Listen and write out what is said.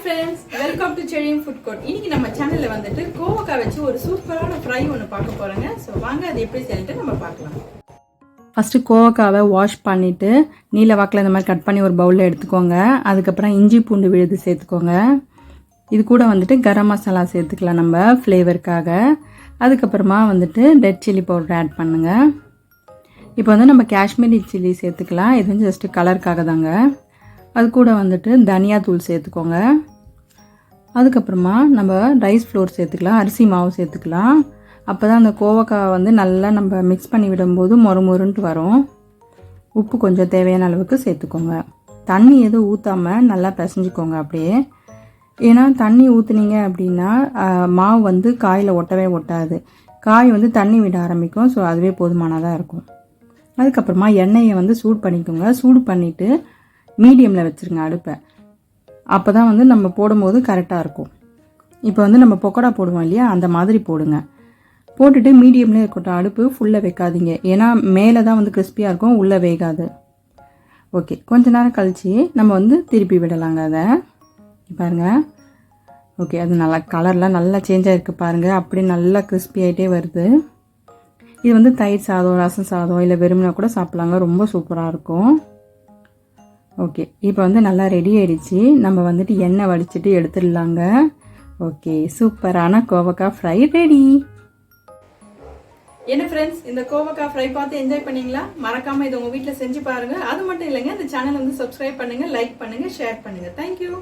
friends, welcome to Chezhiyan food court. இன்னைக்கு நம்ம சேனல்ல வந்துட்டு கோவக்காய் வச்சு ஒரு சூப்பரான ஃப்ரை ஒன்னு பார்க்க போறோங்க. சோ வாங்க அது எப்படி செய்யணும்னு நம்ம பார்க்கலாம். ஃபர்ஸ்ட் கோவக்காவை வாஷ் பண்ணிட்டு நீல வாக்குல இந்த மாதிரி கட் பண்ணி ஒரு பவுல்ல எடுத்துக்கோங்க. அதுக்கு அப்புறம் இஞ்சி பூண்டு விழுது சேர்த்துக்கோங்க. இது கூட வந்துட்டு கரம் மசாலா சேர்த்துக்கலாம் நம்ம ஃப்ளேவருக்காக. அதுக்கு அப்புறமா வந்துட்டு ரெட் சில்லி பவுடர் ஆட் பண்ணுங்க. இப்போ வந்து நம்ம காஷ்மீரி சில்லி சேர்த்துக்கலாம். இது வந்து ஜஸ்ட் கலருக்காக தாங்க. அது கூட வந்துட்டு தனியா தூள் சேர்த்துக்கோங்க. அதுக்கப்புறமா நம்ம ரைஸ் ஃப்ளோர் சேர்த்துக்கலாம், அரிசி மாவு சேர்த்துக்கலாம். அப்போ தான் அந்த கோவக்காய் வந்து நல்லா நம்ம மிக்ஸ் பண்ணி விடும்போது மொறுமொறுன்ட்டு வரும். உப்பு கொஞ்சம் தேவையான அளவுக்கு சேர்த்துக்கோங்க. தண்ணி எதுவும் ஊற்றாமல் நல்லா பிசைஞ்சிக்கோங்க அப்படியே. ஏன்னா தண்ணி ஊற்றுனீங்க அப்படின்னா மாவு வந்து காயில் ஒட்டவே ஒட்டாது. காய் வந்து தண்ணி விட ஆரம்பிக்கும். ஸோ அதுவே போதுமானதாக இருக்கும். அதுக்கப்புறமா எண்ணெயை வந்து சூடு பண்ணிக்கோங்க. சூடு பண்ணிவிட்டு மீடியமில் வச்சுருங்க அடுப்பை. அப்போ தான் வந்து நம்ம போடும்போது கரெக்டாக இருக்கும். இப்போ வந்து நம்ம பக்கோடா போடுவோம் இல்லையா, அந்த மாதிரி போடுங்க. போட்டுட்டு மீடியம்லேயே இருக்கட்டும், அடுப்பு ஃபுல்லாக வைக்காதீங்க. ஏன்னா மேலே தான் வந்து கிறிஸ்பியாக இருக்கும், உள்ளே வேகாது. ஓகே, கொஞ்ச நேரம் கழித்து நம்ம வந்து திருப்பி விடலாங்க. அதை பாருங்கள். ஓகே, அது நல்லா கலர்லாம் நல்லா சேஞ்ச் ஆகிருக்கு பாருங்கள். அப்படி நல்லா கிறிஸ்பி ஆகிட்டே வருது. இது வந்து தயிர் சாதம், ரசம் சாதம் இல்லை வெறுமனா கூட சாப்பிட்லாங்க. ரொம்ப சூப்பராக இருக்கும். ஓகே, இப்போ வந்து நல்லா ரெடி ஆயிடுச்சு. நம்ம வந்துட்டு எண்ணெய் வடிச்சிட்டு எடுத்துடலாங்க. ஓகே, சூப்பரான கோவக்காய் ஃப்ரை ரெடி. என்ன ஃப்ரெண்ட்ஸ், இந்த கோவக்காய் ஃப்ரை பார்த்து என்ஜாய் பண்ணீங்களா? மறக்காம இதை உங்க வீட்டில் செஞ்சு பாருங்க. அது மட்டும் இல்லைங்க, இந்த சேனல் வந்து சப்ஸ்கிரைப் பண்ணுங்க, லைக் பண்ணுங்க, ஷேர் பண்ணுங்க. தேங்க்யூ.